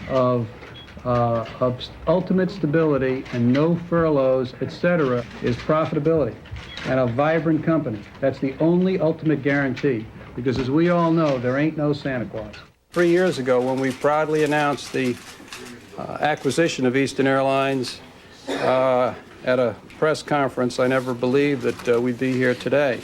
of ultimate stability and no furloughs, etc., is profitability and a vibrant company. That's the only ultimate guarantee, because as we all know, there ain't no Santa Claus. 3 years ago, when we proudly announced the acquisition of Eastern Airlines at a press conference, I never believed that we'd be here today.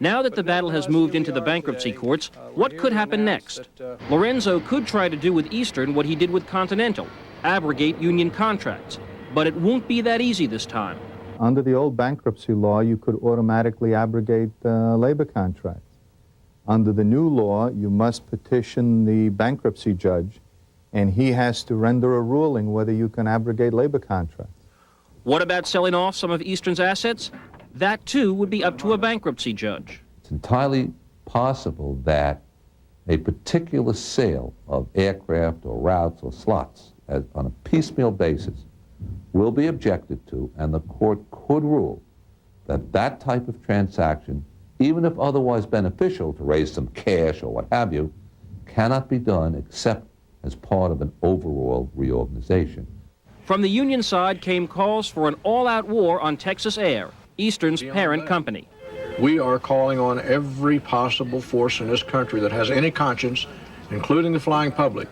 Now that the battle has moved into the bankruptcy courts, what could happen next? Lorenzo could try to do with Eastern what he did with Continental, abrogate union contracts. But it won't be that easy this time. Under the old bankruptcy law, you could automatically abrogate labor contracts. Under the new law, you must petition the bankruptcy judge, and he has to render a ruling whether you can abrogate labor contracts. What about selling off some of Eastern's assets? That, too, would be up to a bankruptcy judge. It's entirely possible that a particular sale of aircraft or routes or slots on a piecemeal basis will be objected to, and the court could rule that that type of transaction, even if otherwise beneficial to raise some cash or what have you, cannot be done except as part of an overall reorganization. From the union side came calls for an all-out war on Texas Air, Eastern's parent company. We are calling on every possible force in this country that has any conscience, including the flying public,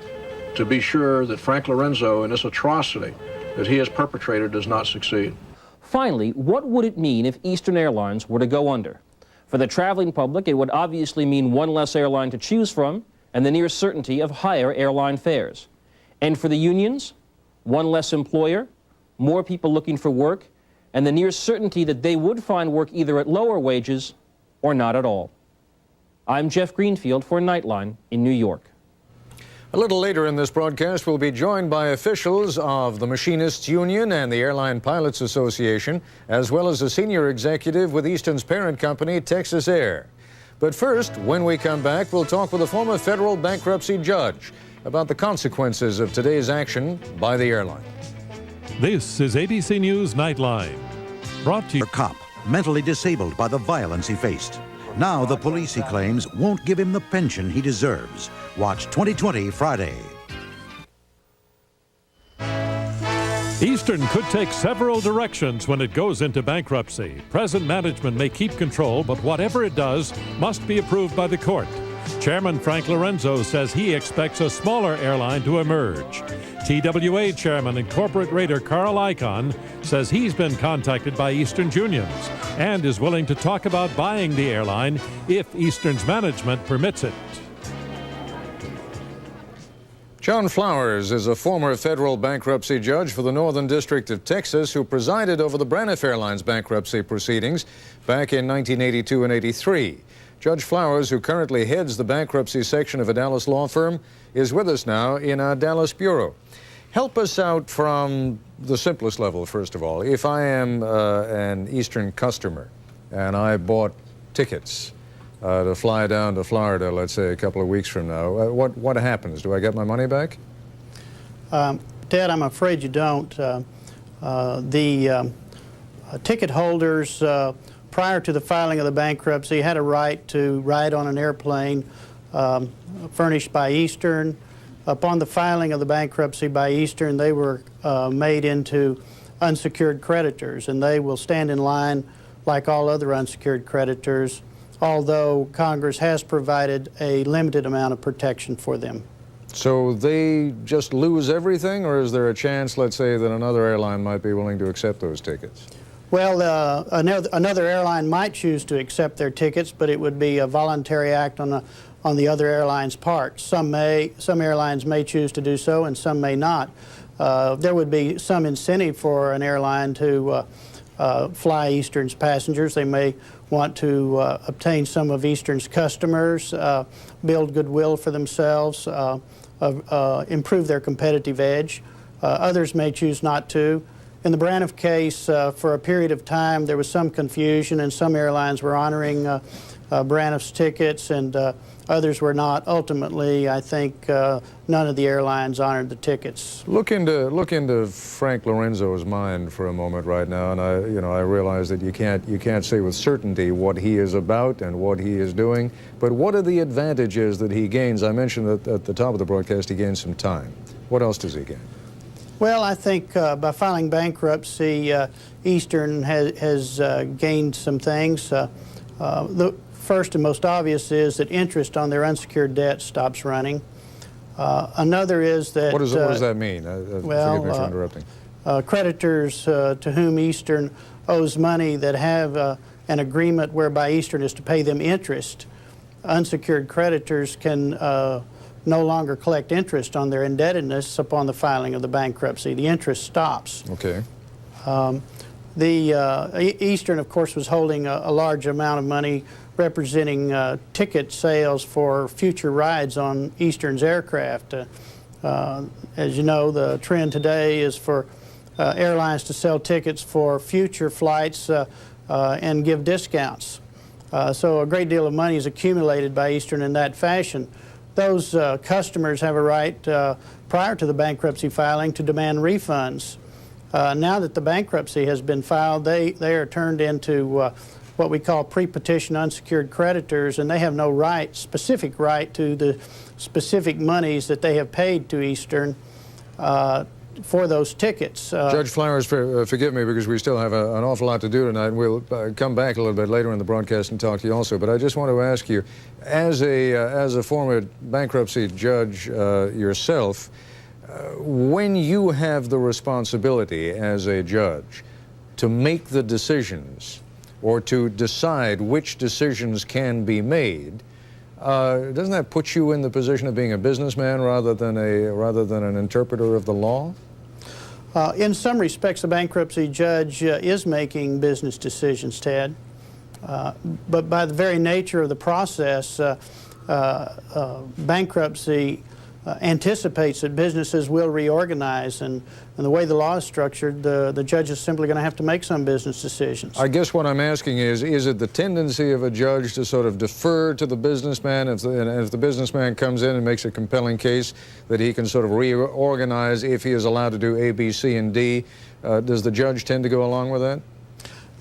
to be sure that Frank Lorenzo and this atrocity that he has perpetrated does not succeed. Finally, what would it mean if Eastern Airlines were to go under? For the traveling public, it would obviously mean one less airline to choose from and the near certainty of higher airline fares. And for the unions, one less employer, more people looking for work, and the near certainty that they would find work either at lower wages or not at all. I'm Jeff Greenfield for Nightline in New York. A little later in this broadcast, we'll be joined by officials of the Machinists Union and the Airline Pilots Association, as well as a senior executive with Eastern's parent company, Texas Air. But first, when we come back, we'll talk with a former federal bankruptcy judge about the consequences of today's action by the airline. This is ABC News Nightline. Brought to you. A cop, mentally disabled by the violence he faced. Now the police, he claims, won't give him the pension he deserves. Watch 2020 Friday. Eastern could take several directions when it goes into bankruptcy. Present management may keep control, but whatever it does must be approved by the court. Chairman Frank Lorenzo says he expects a smaller airline to emerge. TWA Chairman and corporate raider Carl Icahn says he's been contacted by Eastern's unions and is willing to talk about buying the airline if Eastern's management permits it. John Flowers is a former federal bankruptcy judge for the Northern District of Texas who presided over the Braniff Airlines bankruptcy proceedings back in 1982 and 83. Judge Flowers, who currently heads the bankruptcy section of a Dallas law firm, is with us now in our Dallas bureau. Help us out from the simplest level, first of all. If I am an Eastern customer and I bought tickets to fly down to Florida, let's say a couple of weeks from now, what happens? Do I get my money back? Ted, I'm afraid you don't. The ticket holders prior to the filing of the bankruptcy had a right to ride on an airplane furnished by Eastern. Upon the filing of the bankruptcy by Eastern, they were made into unsecured creditors, and they will stand in line like all other unsecured creditors, although Congress has provided a limited amount of protection for them. So they just lose everything, or is there a chance, let's say, that another airline might be willing to accept those tickets? Well, another airline might choose to accept their tickets, but it would be a voluntary act on the other airline's part. Some airlines may choose to do so, and some may not. There would be some incentive for an airline to fly Eastern's passengers. They may want to obtain some of Eastern's customers, build goodwill for themselves, improve their competitive edge. Others may choose not to. In the Braniff case, for a period of time, there was some confusion, and some airlines were honoring Braniff's tickets, and others were not. Ultimately, I think none of the airlines honored the tickets. Look into Frank Lorenzo's mind for a moment right now, and I realize that you can't say with certainty what he is about and what he is doing, but what are the advantages that he gains? I mentioned that at the top of the broadcast he gains some time. What else does he get? Well, I think by filing bankruptcy, Eastern has gained some things. The first and most obvious is that interest on their unsecured debt stops running. Another is that... What does that mean? Forgive me for interrupting. Creditors to whom Eastern owes money that have an agreement whereby Eastern is to pay them interest, unsecured creditors can no longer collect interest on their indebtedness upon the filing of the bankruptcy. The interest stops. Okay. Eastern, of course, was holding a large amount of money representing ticket sales for future rides on Eastern's aircraft. As you know, the trend today is for airlines to sell tickets for future flights and give discounts. So a great deal of money is accumulated by Eastern in that fashion. Those customers have a right prior to the bankruptcy filing to demand refunds. Now that the bankruptcy has been filed, they are turned into what we call pre-petition unsecured creditors, and they have no right, specific right to the specific monies that they have paid to Eastern for those tickets. Judge Flowers, forgive me because we still have an awful lot to do tonight. We'll come back a little bit later in the broadcast and talk to you also. But I just want to ask you, as a former bankruptcy judge yourself, when you have the responsibility as a judge to make the decisions or to decide which decisions can be made, doesn't that put you in the position of being a businessman rather than an interpreter of the law? In some respects, a bankruptcy judge is making business decisions, Ted. But by the very nature of the process, bankruptcy anticipates that businesses will reorganize, and the way the law is structured, the judge is simply going to have to make some business decisions. I guess what I'm asking is it the tendency of a judge to sort of defer to the businessman if the businessman comes in and makes a compelling case that he can sort of reorganize if he is allowed to do A, B, C, and D? Does the judge tend to go along with that?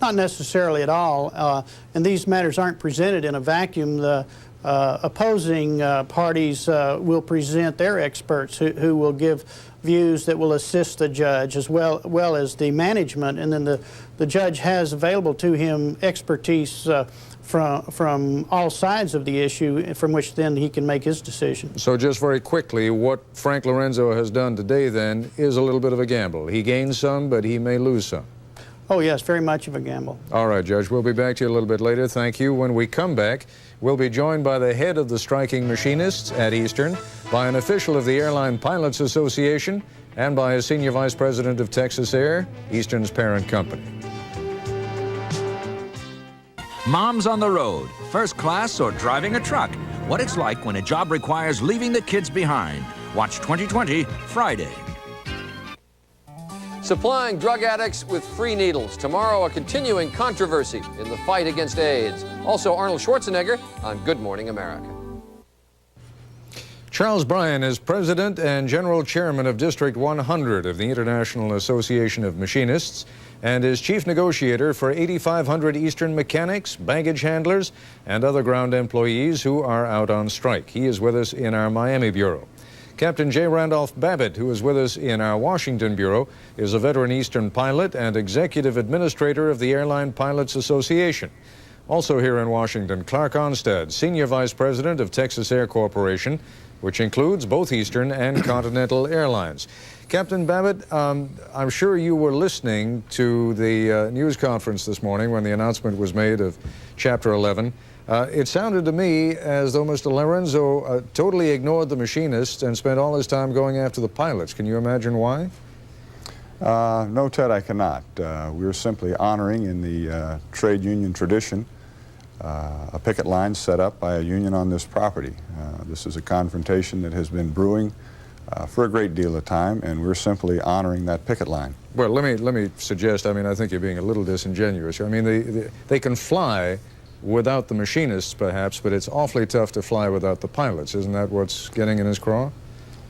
Not necessarily at all, and these matters aren't presented in a vacuum. The opposing parties will present their experts who will give views that will assist the judge as well as the management, and then the judge has available to him expertise from all sides of the issue from which then he can make his decision. So just very quickly, what Frank Lorenzo has done today then is a little bit of a gamble. He gains some, but he may lose some. Oh yes, very much of a gamble. All right, Judge, we'll be back to you a little bit later. Thank you. When we come back, we'll be joined by the head of the striking machinists at Eastern, by an official of the Airline Pilots Association, and by a senior vice president of Texas Air, Eastern's parent company. Moms on the road, first class or driving a truck. What it's like when a job requires leaving the kids behind. Watch 2020 Friday. Supplying drug addicts with free needles. Tomorrow, a continuing controversy in the fight against AIDS. Also, Arnold Schwarzenegger on Good Morning America. Charles Byran is president and general chairman of District 100 of the International Association of Machinists and is chief negotiator for 8,500 Eastern mechanics, baggage handlers, and other ground employees who are out on strike. He is with us in our Miami bureau. Captain J. Randolph Babbitt, who is with us in our Washington bureau, is a veteran Eastern pilot and executive administrator of the Airline Pilots Association. Also here in Washington, Clark Onstad, senior vice president of Texas Air Corporation, which includes both Eastern and Continental Airlines. Captain Babbitt, I'm sure you were listening to the news conference this morning when the announcement was made of Chapter 11. It sounded to me as though Mr. Lorenzo totally ignored the machinists and spent all his time going after the pilots. Can you imagine why? No, Ted, I cannot. We're simply honoring in the trade union tradition a picket line set up by a union on this property. This is a confrontation that has been brewing for a great deal of time, and we're simply honoring that picket line. Well, let me suggest, I think you're being a little disingenuous. They can fly without the machinists, perhaps, but it's awfully tough to fly without the pilots. Isn't that what's getting in his craw?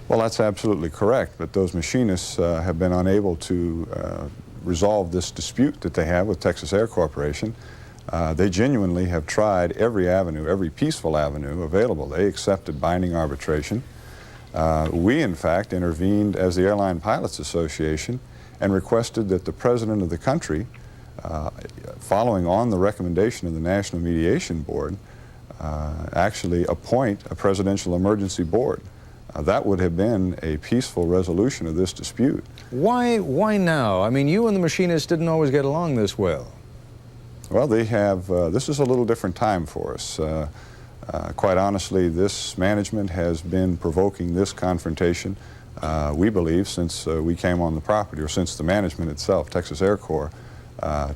Well, that's absolutely correct, but those machinists have been unable to resolve this dispute that they have with Texas Air Corporation. They genuinely have tried every avenue, every peaceful avenue available. They accepted binding arbitration. We, in fact, intervened as the Airline Pilots Association and requested that the president of the country, following on the recommendation of the National Mediation Board, actually appoint a presidential emergency board. That would have been a peaceful resolution of this dispute. Why now? I mean, you and the machinists didn't always get along this well. Well, they have, this is a little different time for us. Quite honestly, this management has been provoking this confrontation, we believe, since we came on the property, or since the management itself, Texas Air Corps,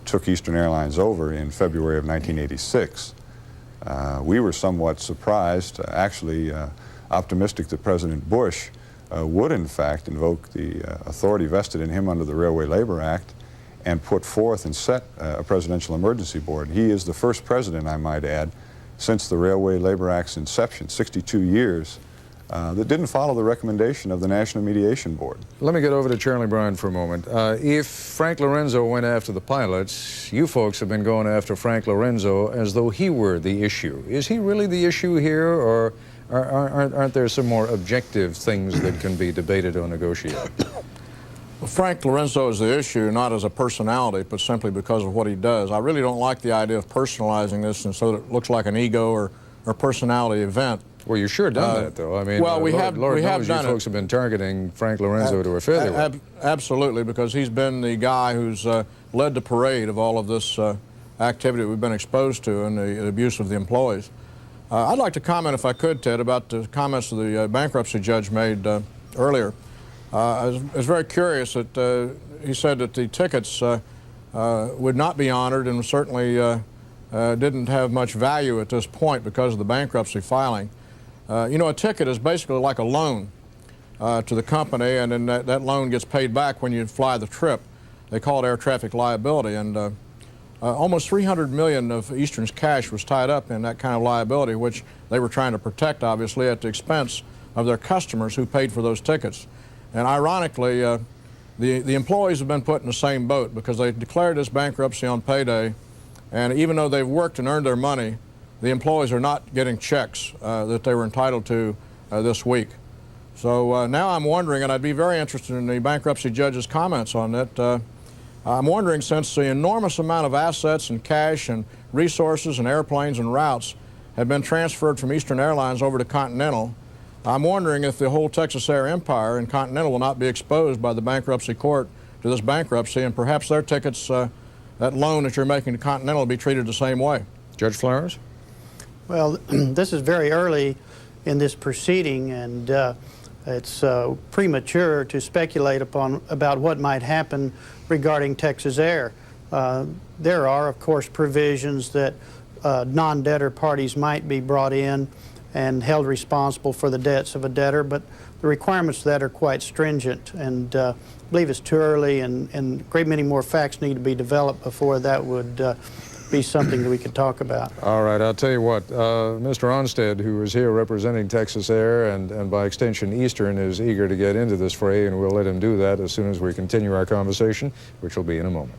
took Eastern Airlines over in February of 1986. We were somewhat surprised, actually optimistic that President Bush would in fact invoke the authority vested in him under the Railway Labor Act and put forth and set a presidential emergency board. He is the first president, I might add, since the Railway Labor Act's inception, 62 years, that didn't follow the recommendation of the National Mediation Board. Let me get over to Charlie Byran for a moment. If Frank Lorenzo went after the pilots, you folks have been going after Frank Lorenzo as though he were the issue. Is he really the issue here, or aren't there some more objective things that can be debated or negotiated? Well, Frank Lorenzo is the issue, not as a personality, but simply because of what he does. I really don't like the idea of personalizing this and so that it looks like an ego or personality event. Well, you sure done that, though. I mean, well, Lord knows done you folks have been targeting Frank Lorenzo to a failure with. Absolutely, because he's been the guy who's led the parade of all of this activity we've been exposed to and the abuse of the employees. I'd like to comment, if I could, Ted, about the comments the bankruptcy judge made earlier. I was very curious that he said that the tickets would not be honored and certainly didn't have much value at this point because of the bankruptcy filing. You know, a ticket is basically like a loan to the company, and then that loan gets paid back when you fly the trip. They call it air traffic liability, and almost $300 million of Eastern's cash was tied up in that kind of liability, which they were trying to protect, obviously, at the expense of their customers who paid for those tickets. And ironically, the employees have been put in the same boat because they declared this bankruptcy on payday, and even though they've worked and earned their money, the employees are not getting checks that they were entitled to this week. So now I'm wondering, and I'd be very interested in the bankruptcy judge's comments on that. I'm wondering, since the enormous amount of assets and cash and resources and airplanes and routes have been transferred from Eastern Airlines over to Continental, I'm wondering if the whole Texas Air empire and Continental will not be exposed by the bankruptcy court to this bankruptcy, and perhaps their tickets, that loan that you're making to Continental, will be treated the same way. Judge Flowers? Well, this is very early in this proceeding, and it's premature to speculate about what might happen regarding Texas Air. There are, of course, provisions that non-debtor parties might be brought in and held responsible for the debts of a debtor, but the requirements for that are quite stringent, and I believe it's too early, and a great many more facts need to be developed before that would be something that we could talk about. All right, I'll tell you what, Mr. Onstead, who is here representing Texas Air and by extension Eastern, is eager to get into this fray, and we'll let him do that as soon as we continue our conversation, which will be in a moment.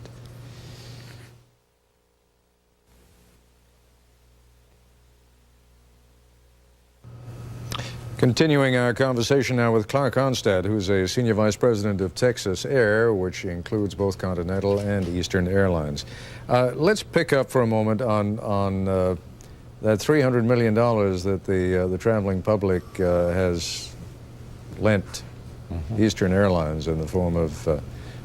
Continuing our conversation now with Clark Onstead, who's a senior vice president of Texas Air, which includes both Continental and Eastern Airlines. Let's pick up for a moment on that $300 million that the traveling public has lent Eastern Airlines in the form of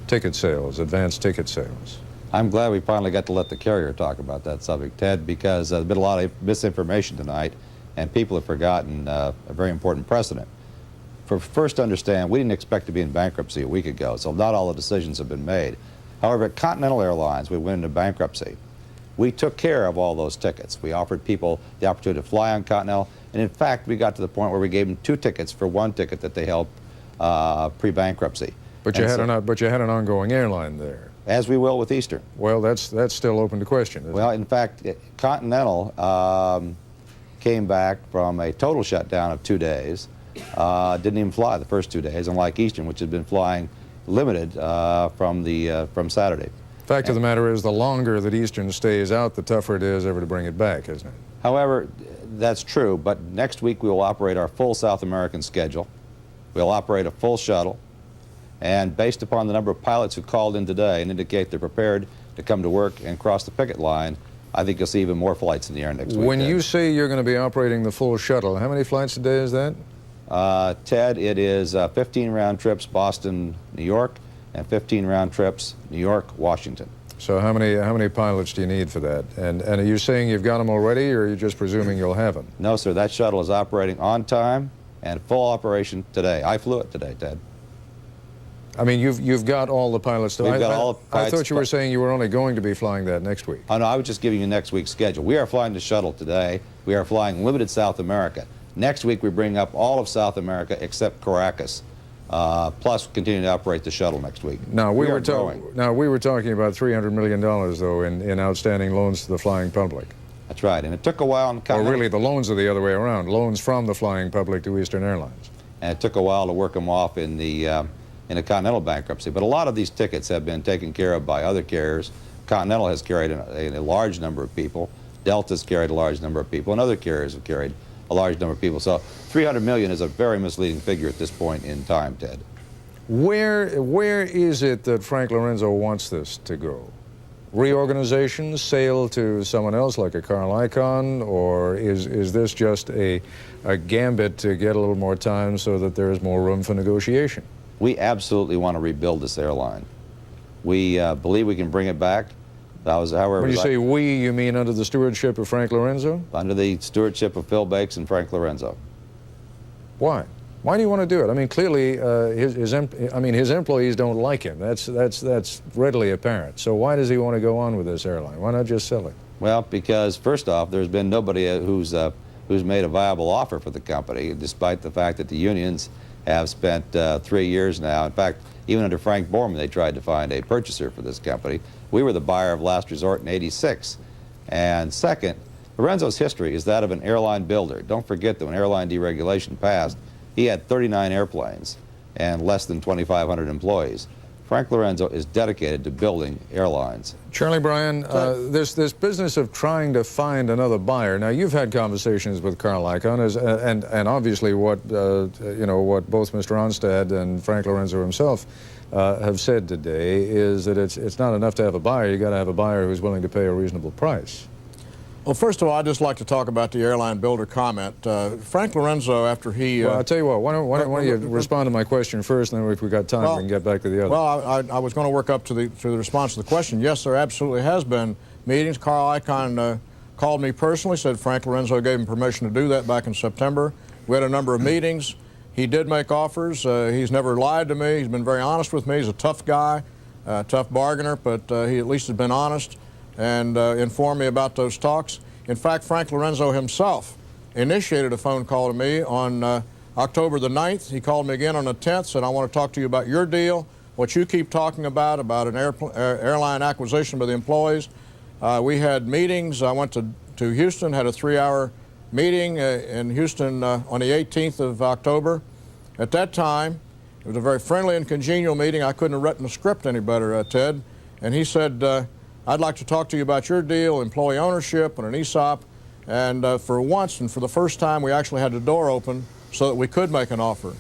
ticket sales, advanced ticket sales. I'm glad we finally got to let the carrier talk about that subject, Ted, because there's been a lot of misinformation tonight, and people have forgotten a very important precedent. First to understand, we didn't expect to be in bankruptcy a week ago, so not all the decisions have been made. However, at Continental Airlines, we went into bankruptcy. We took care of all those tickets. We offered people the opportunity to fly on Continental, and in fact, we got to the point where we gave them 2 tickets for 1 ticket that they held pre-bankruptcy. But you had an ongoing airline there. As we will with Eastern. Well, that's still open to question. Well, in fact, Continental came back from a total shutdown of 2 days, didn't even fly the first 2 days, unlike Eastern, which had been flying limited from Saturday. Fact of the matter is, the longer that Eastern stays out, the tougher it is ever to bring it back, isn't it? However, that's true, but next week we will operate our full South American schedule. We'll operate a full shuttle, and based upon the number of pilots who called in today and indicate they're prepared to come to work and cross the picket line, I think you'll see even more flights in the air next week. When you say you're going to be operating the full shuttle, how many flights a day is that? Ted, it is 15 round trips Boston, New York, and 15 round trips New York, Washington. So how many pilots do you need for that? And are you saying you've got them already, or are you just presuming you'll have them? No, sir. That shuttle is operating on time and full operation today. I flew it today, Ted. I mean, you've got all the pilots. We've got all the pilots. I thought you were saying you were only going to be flying that next week. Oh, no, I was just giving you next week's schedule. We are flying the shuttle today. We are flying limited South America. Next week, we bring up all of South America except Caracas. Plus, continue to operate the shuttle next week. Now, we were talking about $300 million, though, in outstanding loans to the flying public. That's right, and it took a while. Or really, the loans are the other way around. Loans from the flying public to Eastern Airlines. And it took a while to work them off in the Continental bankruptcy. But a lot of these tickets have been taken care of by other carriers. Continental has carried a large number of people. Delta's carried a large number of people, and other carriers have carried a large number of people. So 300 million is a very misleading figure at this point in time, Ted. Where is it that Frank Lorenzo wants this to go? Reorganization, sale to someone else like a Carl Icahn, or is this just a gambit to get a little more time so that there is more room for negotiation? We absolutely want to rebuild this airline. We believe we can bring it back. However, when you say we, you mean under the stewardship of Frank Lorenzo? Under the stewardship of Phil Bakes and Frank Lorenzo. Why? Why do you want to do it? I mean, clearly, his employees don't like him. That's readily apparent. So why does he want to go on with this airline? Why not just sell it? Well, because first off, there's been nobody who's made a viable offer for the company, despite the fact that the unions have spent 3 years now. In fact, even under Frank Borman, they tried to find a purchaser for this company. We were the buyer of last resort in '86. And second, Lorenzo's history is that of an airline builder. Don't forget that when airline deregulation passed, he had 39 airplanes and less than 2,500 employees. Frank Lorenzo is dedicated to building airlines. Charlie Byran, this business of trying to find another buyer. Now, you've had conversations with Carl Icahn, and obviously what what both Mr. Onstad and Frank Lorenzo himself have said today is that it's not enough to have a buyer. You got to have a buyer who's willing to pay a reasonable price. Well, first of all, I'd just like to talk about the airline builder comment. Frank Lorenzo, after he... Well, I'll tell you what, why don't you respond to my question first, and then if we've got time, we can get back to the other. Well, I was going to work up to the response to the question. Yes, there absolutely has been meetings. Carl Icahn called me personally, said Frank Lorenzo gave him permission to do that back in September. We had a number of meetings. He did make offers. He's never lied to me. He's been very honest with me. He's a tough guy, tough bargainer, but he at least has been honest and informed me about those talks. In fact, Frank Lorenzo himself initiated a phone call to me on October the 9th. He called me again on the 10th, said, I want to talk to you about your deal, what you keep talking about an airline acquisition by the employees. We had meetings. I went to Houston, had a 3-hour meeting in Houston on the 18th of October. At that time, it was a very friendly and congenial meeting. I couldn't have written the script any better, Ted. And he said, I'd like to talk to you about your deal, employee ownership and an ESOP. And for once and for the first time, we actually had the door open so that we could make an offer.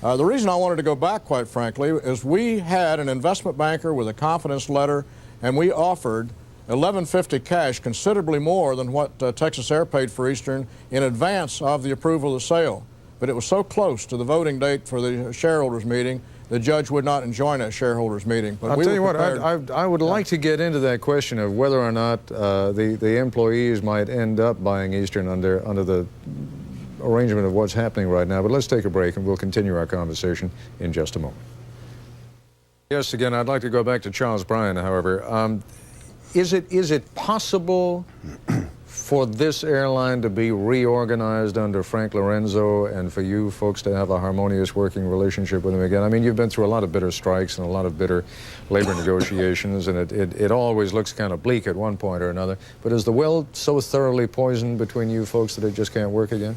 The reason I wanted to go back, quite frankly, is we had an investment banker with a confidence letter, and we offered $11.50 cash, considerably more than what Texas Air paid for Eastern, in advance of the approval of the sale. But it was so close to the voting date for the shareholders meeting, the judge would not enjoin that shareholders meeting. But I'll tell you what, I would like to get into that question of whether or not the employees might end up buying Eastern under the arrangement of what's happening right now. But let's take a break, and we'll continue our conversation in just a moment. Yes, again, I'd like to go back to Charles Byran, however. Is it possible for this airline to be reorganized under Frank Lorenzo and for you folks to have a harmonious working relationship with him again? I mean, you've been through a lot of bitter strikes and a lot of bitter labor negotiations, and it always looks kind of bleak at one point or another. But is the well so thoroughly poisoned between you folks that it just can't work again?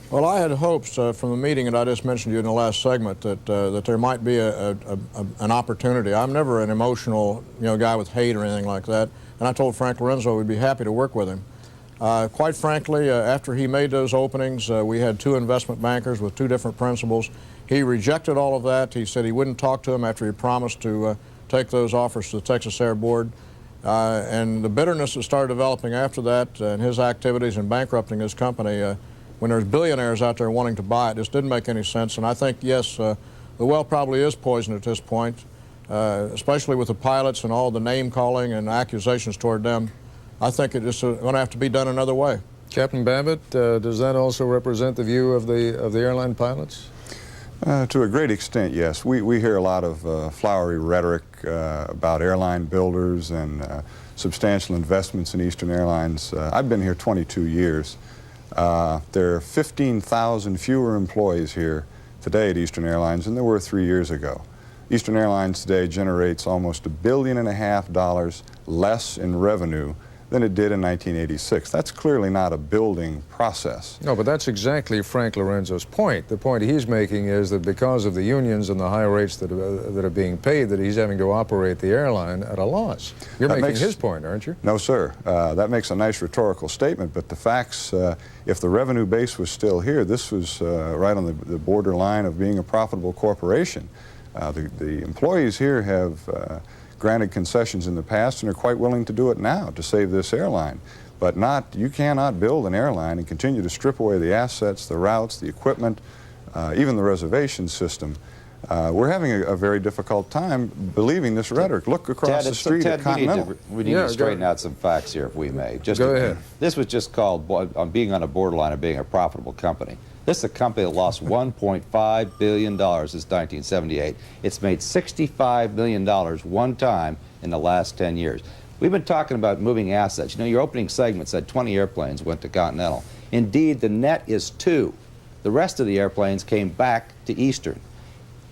Well, I had hopes from the meeting that I just mentioned to you in the last segment that there might be an opportunity. I'm never an emotional guy with hate or anything like that, and I told Frank Lorenzo we'd be happy to work with him. Quite frankly, after he made those openings, we had 2 investment bankers with 2 different principals, He rejected all of that. He said he wouldn't talk to him after he promised to take those offers to the Texas Air Board. And the bitterness that started developing after that and his activities in bankrupting his company, when there's billionaires out there wanting to buy it, just didn't make any sense. And I think, yes, the well probably is poisoned at this point, especially with the pilots and all the name-calling and accusations toward them. I think it is going to have to be done another way. Captain Babbitt, does that also represent the view of the airline pilots? To a great extent, yes. We hear a lot of flowery rhetoric about airline builders and substantial investments in Eastern Airlines. I've been here 22 years. There are 15,000 fewer employees here today at Eastern Airlines than there were 3 years ago. Eastern Airlines today generates almost $1.5 billion less in revenue than it did in 1986. That's clearly not a building process. No, but that's exactly Frank Lorenzo's point. The point he's making is that because of the unions and the high rates that are being paid, that he's having to operate the airline at a loss. You're making his point, aren't you? No, sir. That makes a nice rhetorical statement, but the facts, if the revenue base was still here, this was right on the borderline of being a profitable corporation. The employees here have granted concessions in the past and are quite willing to do it now to save this airline. But you cannot build an airline and continue to strip away the assets, the routes, the equipment, even the reservation system. We're having a very difficult time believing this rhetoric. Look across the street at Continental. We need to straighten out some facts here, if we may. Go ahead. This was just called being on a borderline of being a profitable company. This is a company that lost $1.5 billion since 1978. It's made $65 million one time in the last 10 years. We've been talking about moving assets. You know, your opening segment said 20 airplanes went to Continental. Indeed, the net is 2. The rest of the airplanes came back to Eastern.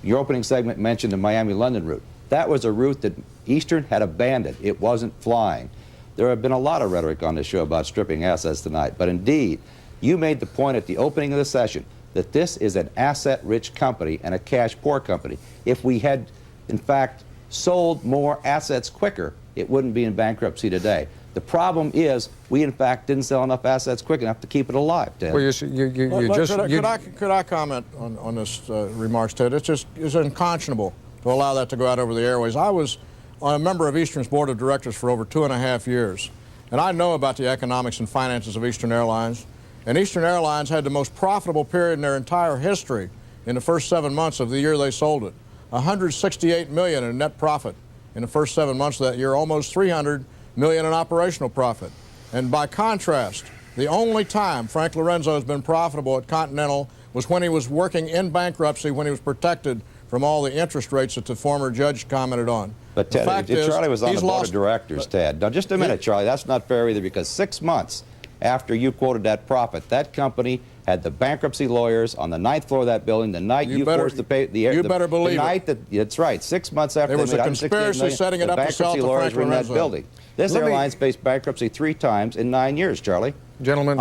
Your opening segment mentioned the Miami-London route. That was a route that Eastern had abandoned. It wasn't flying. There have been a lot of rhetoric on this show about stripping assets tonight, but indeed, you made the point at the opening of the session that this is an asset-rich company and a cash-poor company. If we had, in fact, sold more assets quicker, it wouldn't be in bankruptcy today. The problem is we, in fact, didn't sell enough assets quick enough to keep it alive, Ted. Well, Could I comment on this remarks, Ted? It's unconscionable to allow that to go out over the airways. I was a member of Eastern's board of directors for over 2.5 years, and I know about the economics and finances of Eastern Airlines. And Eastern Airlines had the most profitable period in their entire history in the first 7 months of the year they sold it. $168 million in net profit in the first 7 months of that year, almost $300 million in operational profit. And by contrast, the only time Frank Lorenzo has been profitable at Continental was when he was working in bankruptcy, when he was protected from all the interest rates that the former judge commented on. But Ted, Charlie was on the board of directors, Ted. Now, just a minute, Charlie. That's not fair either, because 6 months after you quoted that profit, that company had the bankruptcy lawyers on the 9th floor of that building the night you forced to pay the air. You better believe it. That's right. 6 months after there was a conspiracy setting it up to sell to Frank in that building. This airline's faced bankruptcy 3 times in 9 years, Charlie. Gentlemen,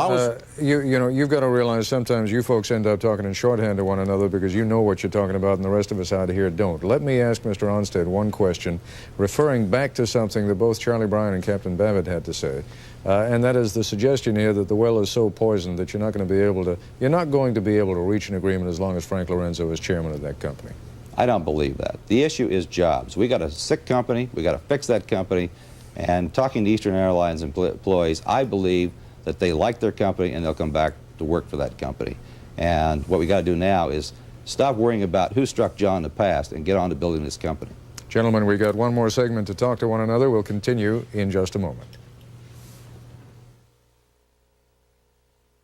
you know, you've got to realize sometimes you folks end up talking in shorthand to one another because you know what you're talking about and the rest of us out here don't. Let me ask Mr. Onstead one question, referring back to something that both Charlie Byran and Captain Babbitt had to say, and that is the suggestion here that the well is so poisoned that you're not going to be able to reach an agreement as long as Frank Lorenzo is chairman of that company. I don't believe that. The issue is jobs. We got a sick company. We got to fix that company. And talking to Eastern Airlines employees, I believe that they like their company and they'll come back to work for that company. And what we got to do now is stop worrying about who struck John in the past and get on to building this company. Gentlemen, we got one more segment to talk to one another. We'll continue in just a moment.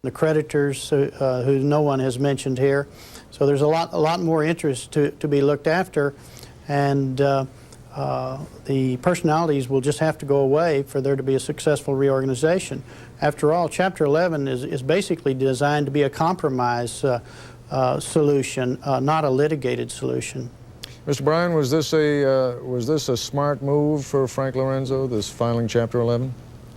The creditors who no one has mentioned here. So there's a lot more interest to be looked after, and the personalities will just have to go away for there to be a successful reorganization. After all, Chapter 11 is basically designed to be a compromise solution, not a litigated solution. Mr. Byran, was this a smart move for Frank Lorenzo, this filing Chapter 11?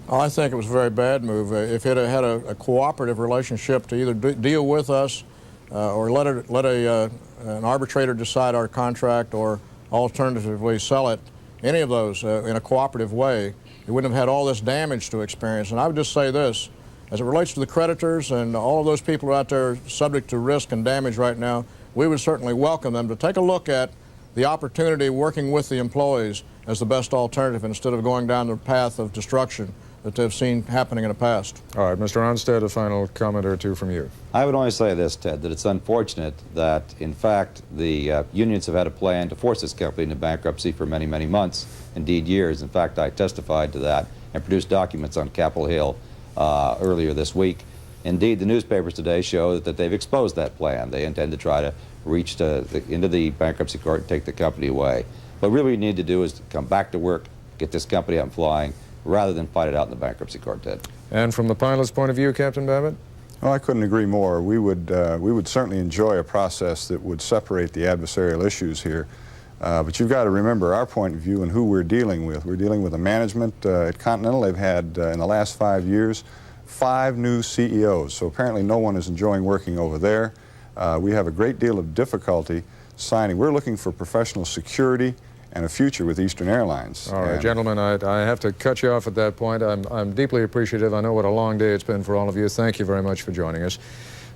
Oh, I think it was a very bad move. If it had a cooperative relationship to either deal with us or let an arbitrator decide our contract or alternatively sell it, any of those in a cooperative way, it wouldn't have had all this damage to experience. And I would just say this, as it relates to the creditors and all of those people who are out there subject to risk and damage right now, we would certainly welcome them to take a look at the opportunity working with the employees as the best alternative instead of going down the path of destruction that they've seen happening in the past. All right, Mr. Onstead, a final comment or two from you. I would only say this, Ted, that it's unfortunate that, in fact, the unions have had a plan to force this company into bankruptcy for many, many months, indeed years. In fact, I testified to that and produced documents on Capitol Hill earlier this week. Indeed, the newspapers today show that they've exposed that plan. They intend to try to reach into the bankruptcy court and take the company away. What really we need to do is to come back to work, get this company up and flying, rather than fight it out in the bankruptcy court, Ted. And from the pilot's point of view, Captain Babbitt? Well, I couldn't agree more. We would certainly enjoy a process that would separate the adversarial issues here. But you've got to remember our point of view and who we're dealing with. We're dealing with a management at Continental. They've had, in the last 5 years, 5 new CEOs. So apparently no one is enjoying working over there. We have a great deal of difficulty signing. We're looking for professional security and a future with Eastern Airlines. All right, gentlemen, I have to cut you off at that point. I'm deeply appreciative. I know what a long day it's been for all of you. Thank you very much for joining us.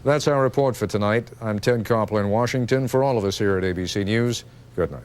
That's our report for tonight. I'm Ted Koppel in Washington. For all of us here at ABC News, good night.